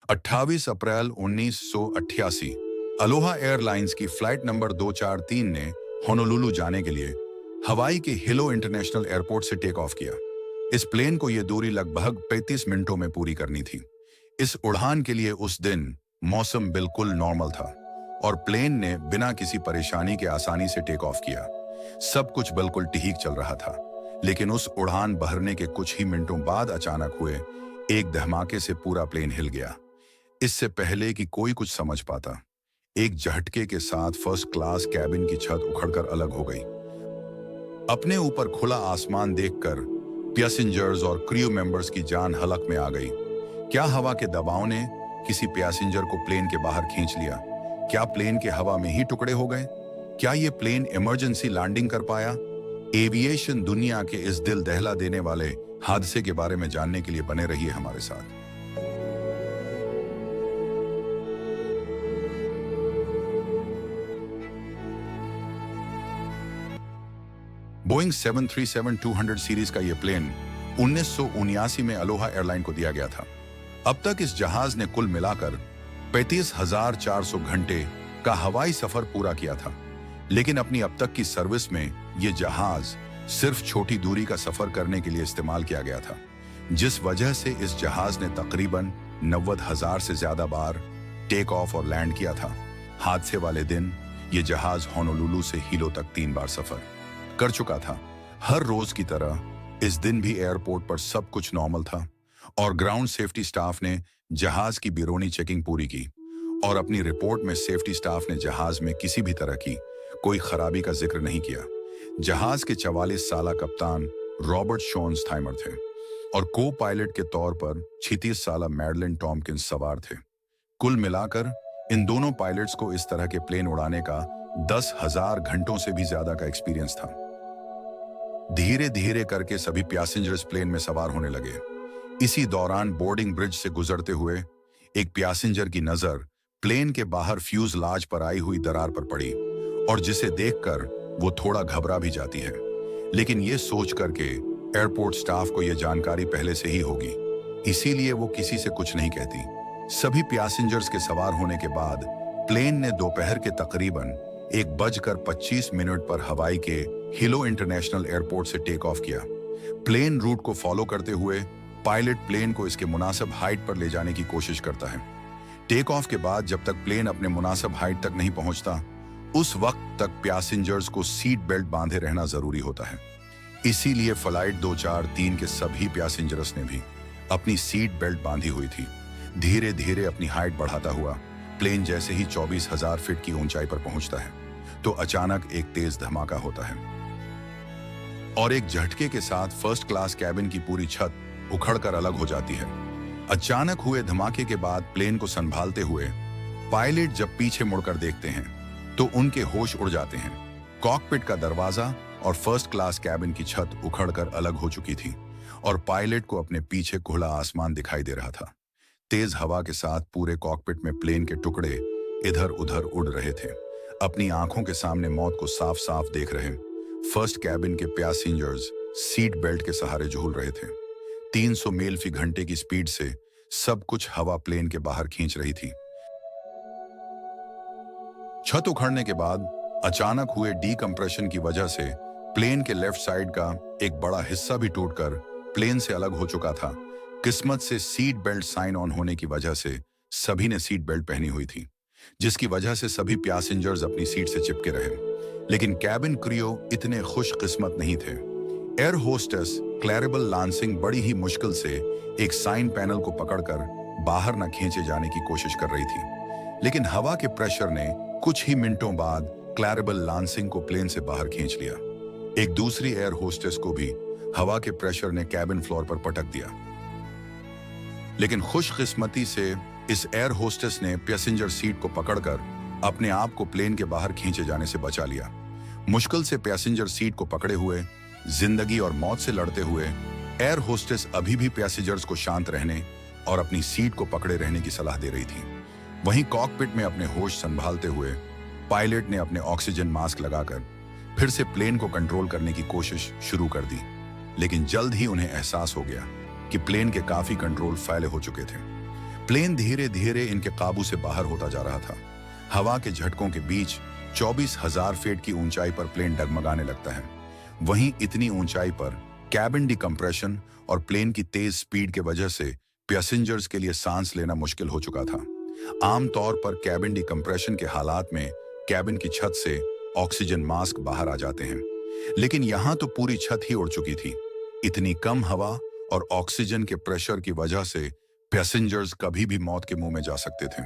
28 अप्रैल 1988 Aloha airlines की flight number 243 ने Honolulu जाने के लिए हवाई के हिलो इंटरनेशनल एयरपोर्ट से टेक ऑफ किया। इस प्लेन को यह दूरी लगभग 35 मिनटों में पूरी करनी थी। इस उड़ान के लिए उस दिन मौसम बिल्कुल नॉर्मल था और प्लेन ने बिना किसी परेशानी के आसानी से टेक ऑफ किया। सब कुछ बिल्कुल ठीक चल रहा था, लेकिन उस उड़ान भरने के कुछ ही मिनटों बाद अचानक हुए एक धमाके से पूरा प्लेन हिल गया। इससे पहले कि कोई कुछ समझ पाता, एक झटके के साथ फर्स्ट क्लास कैबिन की छत उखड़कर अलग हो गई। अपने ऊपर खुला आसमान देखकर पैसेंजर्स और क्रू मेंबर्स की जान हलक में आ गई। क्या हवा के दबाव ने किसी पैसेंजर को प्लेन के बाहर खींच लिया? क्या प्लेन के हवा में ही टुकड़े हो गए? क्या ये प्लेन इमरजेंसी लैंडिंग कर पाया? एविएशन दुनिया के इस दिल दहला देने वाले हादसे के बारे में जानने के लिए बने रहिए हमारे साथ। बोइंग 737-200 सीरीज का यह प्लेन 1979 में अलोहा एयरलाइन को दिया गया था। अब तक इस जहाज ने कुल मिलाकर 35,400 घंटे का हवाई सफर पूरा किया था, लेकिन अपनी अब तक की सर्विस में यह जहाज सिर्फ छोटी दूरी का सफर करने के लिए इस्तेमाल किया गया था, जिस वजह से इस जहाज ने तकरीबन 90,000 से ज्यादा बार टेक ऑफ और लैंड किया था। हादसे वाले दिन यह जहाज होनोलुलु से हीलो तक 3 बार सफर कर चुका था। हर रोज की तरह इस दिन भी एयरपोर्ट पर सब कुछ नॉर्मल था और ग्राउंड सेफ्टी स्टाफ ने जहाज की बैरूनी चेकिंग पूरी की और अपनी रिपोर्ट में सेफ्टी स्टाफ ने जहाज में किसी भी तरह की कोई खराबी का जिक्र नहीं किया। जहाज के 44 साला कप्तान रॉबर्ट शॉन्सथाइमर थे और को पायलट के तौर पर 36 साला मैडलिन टॉम्किंस सवार थे। कुल मिलाकर इन दोनों पायलट्स को इस तरह के प्लेन उड़ाने का 10,000 घंटों से भी ज्यादा का एक्सपीरियंस था। धीरे धीरे करके सभी पैसेंजर्स प्लेन में सवार होने लगे। इसी दौरान बोर्डिंग ब्रिज से गुजरते हुए एक पैसेंजर की नजर प्लेन के बाहर फ्यूजलाज पर आई हुई दरार पर पड़ी और जिसे देखकर वो थोड़ा घबरा भी जाती है, लेकिन ये सोच करके एयरपोर्ट स्टाफ को यह जानकारी पहले से ही होगी, इसीलिए वो किसी से कुछ नहीं कहती। सभी पैसेंजर्स के सवार होने के बाद प्लेन ने दोपहर के तकरीबन 1:25 पर हवाई के हिलो इंटरनेशनल एयरपोर्ट से टेक ऑफ किया। प्लेन रूट को फॉलो करते हुए पायलट प्लेन को इसके मुनासिब हाइट पर ले जाने की कोशिश करता है। टेक ऑफ के बाद जब तक प्लेन अपने मुनासिब हाइट तक नहीं पहुंचता, उस वक्त तक पैसेंजर्स को सीट बेल्ट बांधे रहना जरूरी होता है। इसीलिए फ्लाइट 243 के सभी पैसेंजर्स ने भी अपनी सीट बेल्ट बांधी हुई थी। धीरे धीरे अपनी हाइट बढ़ाता हुआ प्लेन जैसे ही 24,000 फीट की ऊंचाई पर पहुंचता है तो अचानक एक तेज धमाका होता है और एक झटके के साथ फर्स्ट क्लास कैबिन की पूरी छत उखड़कर अलग हो जाती है। अचानक हुए धमाके के बाद प्लेन को संभालते हुए पायलट जब पीछे मुड़कर देखते हैं तो उनके होश उड़ जाते हैं। कॉकपिट का दरवाजा और फर्स्ट क्लास कैबिन की छत उखड़कर अलग हो चुकी थी और पायलट को अपने पीछे खुला आसमान दिखाई दे रहा था। तेज हवा के साथ पूरे कॉकपिट में प्लेन के टुकड़े इधर उधर उड़ रहे थे। अपनी आंखों के सामने मौत को साफ साफ देख रहे फर्स्ट कैबिन के पैसेंजर्स सीट बेल्ट के सहारे झूल रहे थे। 300 मील फी घंटे की स्पीड से सब कुछ हवा प्लेन के बाहर खींच रही थी। छत उखड़ने के बाद अचानक हुए डीकंप्रेशन की वजह से प्लेन के लेफ्ट साइड का एक बड़ा हिस्सा भी टूटकर प्लेन से अलग हो चुका था। किस्मत से सीट बेल्ट साइन ऑन होने की वजह से सभी ने सीट बेल्ट पहनी हुई थी, जिसकी वजह से सभी पैसेंजर्स अपनी सीट से चिपके रहे। लेकिन कैबिन क्रियो इतने खुशकिस्मत नहीं थे। एयर होस्टेस क्लैरिबल लांसिंग बड़ी ही मुश्किल से एक साइन पैनल को पकड़कर बाहर न खींचे जाने की कोशिश कर रही थी, लेकिन हवा के प्रेशर ने कुछ ही मिनटों बाद क्लैरिबल लांसिंग को प्लेन से बाहर खींच लिया। एक दूसरी एयर होस्टेस को भी हवा के प्रेशर ने कैबिन फ्लोर पर पटक दिया, लेकिन खुशकिस्मती से इस एयर होस्टेस ने पैसेंजर सीट को पकड़कर अपने आप को प्लेन के बाहर खींचे जाने से बचा लिया। मुश्किल से पैसेंजर सीट को पकड़े हुए जिंदगी और मौत से लड़ते हुए एयर होस्टेस अभी भी पैसेंजर्स को शांत रहने और अपनी सीट को पकड़े रहने की सलाह दे रही थी। वहीं कॉकपिट में अपने होश संभालते हुए पायलट ने अपने ऑक्सीजन मास्क लगाकर फिर से प्लेन को कंट्रोल करने की कोशिश शुरू कर दी, लेकिन जल्द ही उन्हें एहसास हो गया कि प्लेन के काफी कंट्रोल फैले हो चुके थे। प्लेन धीरे धीरे इनके काबू से बाहर होता जा रहा था। हवा के झटकों के बीच 24,000 फीट की ऊंचाई पर प्लेन डगमगाने लगता है। वहीं इतनी ऊंचाई पर कैबिन डिकम्प्रेशन और प्लेन की तेज स्पीड के वजह से पैसेंजर्स के लिए सांस लेना मुश्किल हो चुका था। आमतौर पर कैबिन डिकम्प्रेशन के हालात में कैबिन की छत से ऑक्सीजन मास्क बाहर आ जाते हैं, लेकिन यहां तो पूरी छत ही उड़ चुकी थी। इतनी कम हवा और ऑक्सीजन के प्रेशर की वजह से पैसेंजर्स कभी भी मौत के मुंह में जा सकते थे।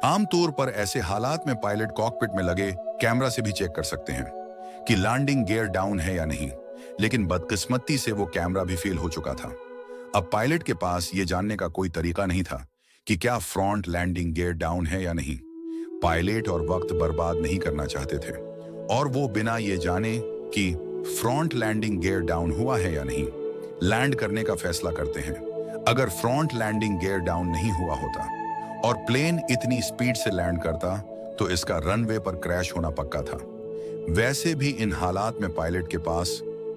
आमतौर पर ऐसे हालात में पायलट कॉकपिट में लगे कैमरा से भी चेक कर सकते हैं कि लैंडिंग गियर डाउन है या नहीं, लेकिन बदकिस्मती से वो कैमरा भी फेल हो चुका था। अब पायलट के पास ये जानने का कोई तरीका नहीं था कि क्या फ्रंट लैंडिंग गियर डाउन है या नहीं। पायलट और वक्त बर्बाद नहीं करना चाहते थे और वो बिना ये जाने कि फ्रंट लैंडिंग गियर डाउन हुआ है या नहीं, लैंड करने का फैसला करते हैं। अगर फ्रंट लैंडिंग गियर डाउन नहीं हुआ होता और प्लेन इतनी स्पीड से लैंड करता तो इसका रनवे पर क्रैश होना पक्का था। वैसे भी इन हालात में पायलट के पास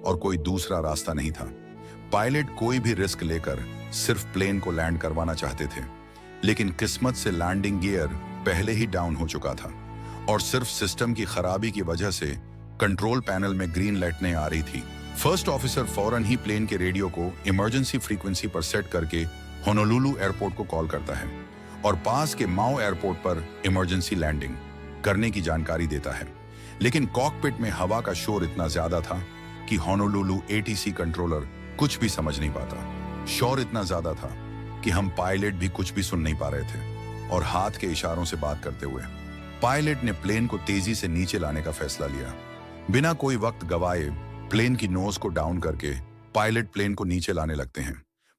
और कोई दूसरा रास्ता नहीं था। पायलट कोई भी रिस्क लेकर सिर्फ प्लेन को लैंड करवाना चाहते थे, लेकिन किस्मत से लैंडिंग गियर पहले ही डाउन हो चुका था और सिर्फ सिस्टम की खराबी की वजह से कंट्रोल पैनल में ग्रीन लाइट नहीं आ रही थी। फर्स्ट ऑफिसर फौरन ही प्लेन के रेडियो को इमरजेंसी फ्रीक्वेंसी पर सेट करके होनोलुलु एयरपोर्ट को कॉल करता है और पास के माओ एयरपोर्ट पर इमरजेंसी लैंडिंग करने की जानकारी देता है। लेकिन कॉकपिट में हवा का शोर इतना ज्यादा था कि होनोलुलु एटीसी कंट्रोलर कुछ भी समझ नहीं पाता। शोर इतना ज्यादा था कि हम पायलट भी कुछ भी सुन नहीं पा रहे थे और हाथ के इशारों से बात करते हुए पायलट ने प्लेन को तेजी से नीचे लाने का फैसला लिया। बिना कोई वक्त गवाए प्लेन की नोज को डाउन करके पायलट प्लेन को नीचे लाने लगते हैं।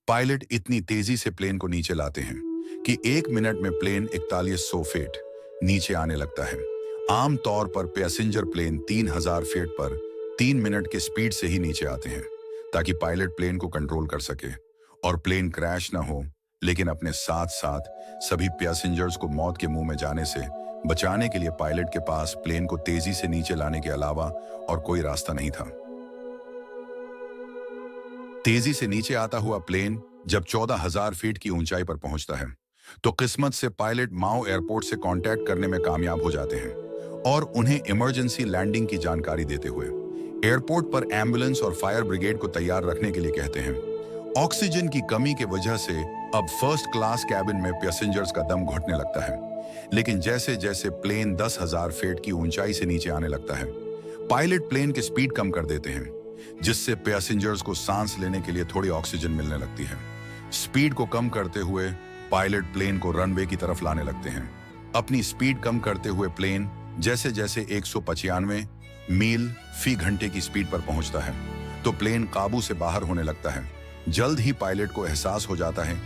पायलट इतनी तेजी से प्लेन को नीचे लाते हैं कि 1 मिनट में प्लेन 4100 फीट नीचे आने लगता है। आमतौर पर पैसेंजर प्लेन 3000 फीट पर 3 मिनट के स्पीड से ही नीचे आते हैं ताकि पायलट प्लेन को कंट्रोल कर सके और प्लेन क्रैश ना हो, लेकिन अपने साथ साथ सभी पैसेंजर्स को मौत के मुंह में जाने से बचाने के लिए पायलट के पास प्लेन को तेजी से नीचे लाने के अलावा और कोई रास्ता नहीं था। तेजी से नीचे आता हुआ प्लेन जब 14,000 फीट की ऊंचाई पर पहुंचता है तो किस्मत से पायलट माओ एयरपोर्ट से कांटेक्ट करने में कामयाब हो जाते हैं और उन्हें इमरजेंसी लैंडिंग की जानकारी देते हुए एयरपोर्ट पर एम्बुलेंस और फायर ब्रिगेड को तैयार रखने के लिए कहते हैं। ऑक्सीजन की कमी की वजह से अब फर्स्ट क्लास कैबिन में पैसेंजर्स का दम घुटने लगता है, लेकिन जैसे जैसे प्लेन 10,000 फीट की ऊंचाई से नीचे आने लगता है पायलट प्लेन की स्पीड कम कर देते हैं, जिससे पैसेंजर्स को सांस लेने के लिए थोड़ी ऑक्सीजन मिलने लगती है। स्पीड को कम करते हुए पायलट प्लेन को रनवे की तरफ लाने लगते हैं। अपनी स्पीड कम करते हुए प्लेन जैसे जैसे 195 मील फी घंटे की स्पीड पर पहुंचता है तो प्लेन काबू से बाहर होने लगता है। जल्द ही पायलट को एहसास हो जाता है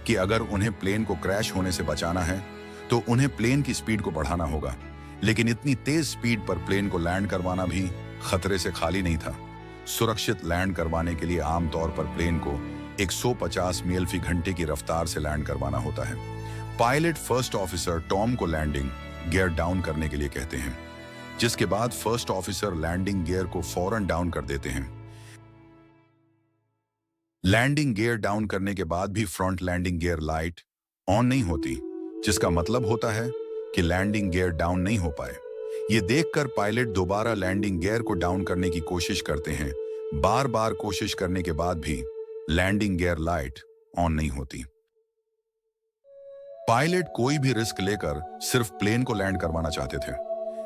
कि अगर उन्हें प्लेन को क्रैश होने से बचाना है तो उन्हें प्लेन की स्पीड को बढ़ाना होगा, लेकिन इतनी तेज स्पीड पर प्लेन को लैंड करवाना भी खतरे से खाली नहीं था। सुरक्षित लैंड करवाने के लिए आमतौर पर प्लेन को 150 मील फी घंटे की रफ्तार से लैंड करवाना होता है। पायलट फर्स्ट ऑफिसर टॉम को लैंडिंग गियर डाउन करने के लिए कहते हैं, जिसके बाद फर्स्ट ऑफिसर लैंडिंग गियर को फौरन डाउन कर देते हैं। लैंडिंग गियर डाउन करने के बाद भी front landing gear light on नहीं होती, जिसका मतलब होता है कि लैंडिंग गियर डाउन नहीं हो पाए। ये देखकर पायलट दोबारा लैंडिंग गियर को डाउन करने की कोशिश करते हैं। बार बार कोशिश करने के बाद भी लैंडिंग गियर लाइट ऑन नहीं होती। पायलट कोई भी रिस्क लेकर सिर्फ प्लेन को लैंड करवाना चाहते थे,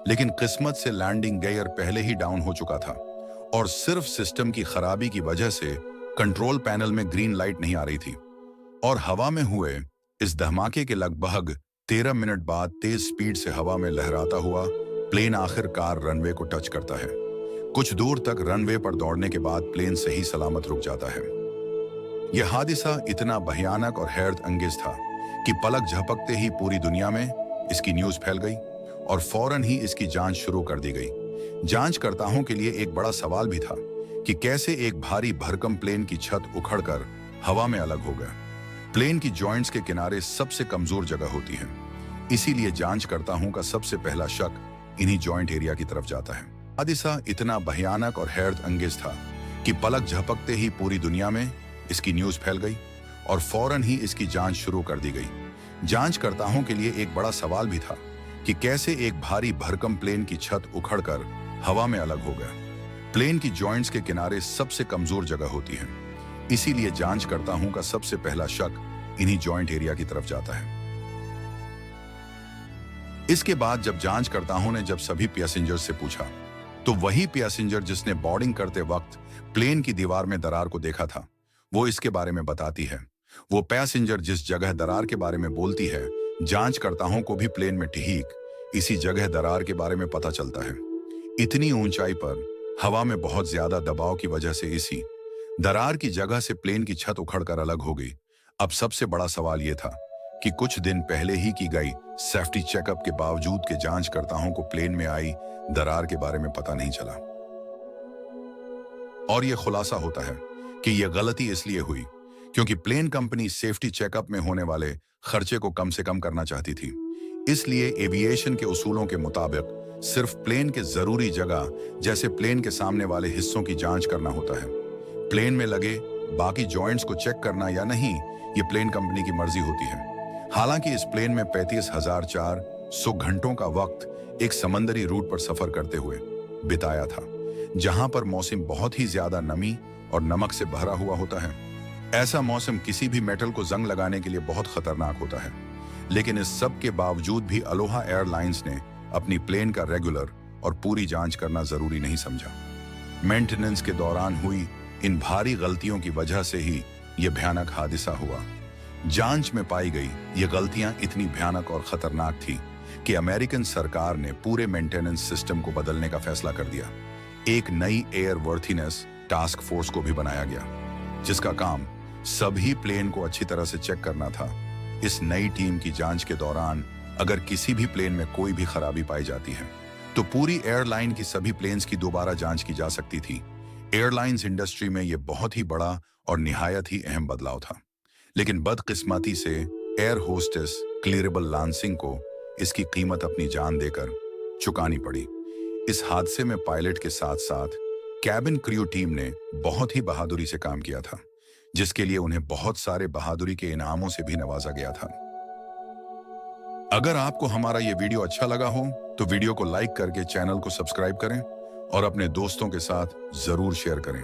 लेकिन किस्मत से लैंडिंग गियर पहले ही डाउन हो चुका था और सिर्फ सिस्टम की खराबी की वजह से कंट्रोल पैनल में ग्रीन लाइट नहीं आ रही थी और हवा में हुए इस धमाके के लगभग 13 मिनट बाद तेज स्पीड से हवा में लहराता हुआ प्लेन आखिरकार रनवे को टच करता है। कुछ दूर तक रनवे पर दौड़ने के बाद प्लेन सही सलामत रुक जाता है। यह हादसा इतना भयानक और हैरत अंगेज था कि पलक झपकते ही पूरी दुनिया में इसकी न्यूज फैल गई और फौरन ही इसकी जांच शुरू कर दी गई। जांचकर्ताओं के लिए एक बड़ा सवाल भी था कि कैसे एक भारी भरकम प्लेन की छत उखड़कर हवा में अलग हो गया। प्लेन की जॉइंट्स के किनारे सबसे कमजोर जगह होती है, इसीलिए जांचकर्ताओं का सबसे पहला शक इन्हीं जॉइंट एरिया की तरफ जाता है। हादसा इतना भयानक और हैरत अंगेज था कि पलक झपकते ही पूरी दुनिया में इसकी न्यूज फैल गई और फौरन ही इसकी जांच शुरू कर दी गई। जांचकर्ताओं के लिए एक बड़ा सवाल भी था कि कैसे एक भारी भरकम प्लेन की छत उखड़कर हवा में अलग हो गया। प्लेन की जॉइंट्स के किनारे सबसे कमजोर जगह होती है, इसीलिए जांचकर्ताओं का सबसे पहला शक इन्हीं जॉइंट एरिया की तरफ जाता है। इसके बाद जब जांचकर्ताओं ने जब सभी पैसेंजर से पूछा, तो वही पैसेंजर जिसने बोर्डिंग करते वक्त प्लेन की दीवार में दरार को देखा था, वो इसके बारे में बताती है। वो पैसेंजर जिस जगह दरार के बारे में बोलती है, जांचकर्ताओं को भी प्लेन में ठीक इसी जगह दरार के बारे में पता चलता है। इतनी ऊंचाई पर हवा में बहुत ज्यादा दबाव की वजह से इसी दरार की जगह से प्लेन की छत उखड़कर अलग हो गई। अब सबसे बड़ा सवाल यह था कि कुछ दिन पहले ही की गई सेफ्टी चेकअप के बावजूद के जांचकर्ताओं को प्लेन में आई दरार के बारे में पता नहीं चला। और यह खुलासा होता है कि यह गलती इसलिए हुई क्योंकि प्लेन कंपनी सेफ्टी चेकअप में होने वाले खर्चे को कम से कम करना चाहती थी। इसलिए एविएशन के उसूलों के मुताबिक सिर्फ प्लेन के जरूरी जगह जैसे प्लेन के सामने वाले हिस्सों की जांच करना होता है। प्लेन में लगे बाकी जॉइंट्स को चेक करना या नहीं, ये प्लेन कंपनी की मर्जी होती है। हालांकि इस प्लेन में 35,400 घंटों का वक्त एक समंदरी रूट पर सफर करते हुए बिताया था, जहां पर मौसम बहुत ही ज्यादा नमी और नमक से भरा हुआ होता है। ऐसा मौसम किसी भी मेटल को जंग लगाने के लिए बहुत खतरनाक होता है। लेकिन इस सब के बावजूद भी अलोहा एयरलाइंस ने अपनी प्लेन का रेगुलर और पूरी जांच करना जरूरी नहीं समझा। मेंटेनेंस के दौरान हुई इन भारी गलतियों की वजह से ही यह भयानक हादसा हुआ। जांच में पाई गई ये गलतियां इतनी भयानक और खतरनाक थी कि अमेरिकन सरकार ने पूरे मेंटेनेंस सिस्टम को बदलने का फैसला कर दिया। एक नई एयरवर्थीनेस टास्क फोर्स को भी बनाया गया, जिसका काम सभी प्लेन को अच्छी तरह से चेक करना था। इस नई टीम की जांच के दौरान अगर किसी भी प्लेन में कोई भी खराबी पाई जाती है, तो पूरी एयरलाइन की सभी प्लेन्स की दोबारा जांच की जा सकती थी। एयरलाइंस इंडस्ट्री में यह बहुत ही बड़ा और निहायत ही अहम बदलाव था। लेकिन बदकिस्मती से एयर होस्टेस क्लियरेबल लांसिंग को इसकी कीमत अपनी जान देकर चुकानी पड़ी। इस हादसे में पायलट के साथ साथ कैबिन क्रू टीम ने बहुत ही बहादुरी से काम किया था, जिसके लिए उन्हें बहुत सारे बहादुरी के इनामों से भी नवाजा गया था। अगर आपको हमारा ये वीडियो अच्छा लगा हो तो वीडियो को लाइक करके चैनल को सब्सक्राइब करें और अपने दोस्तों के साथ जरूर शेयर करें।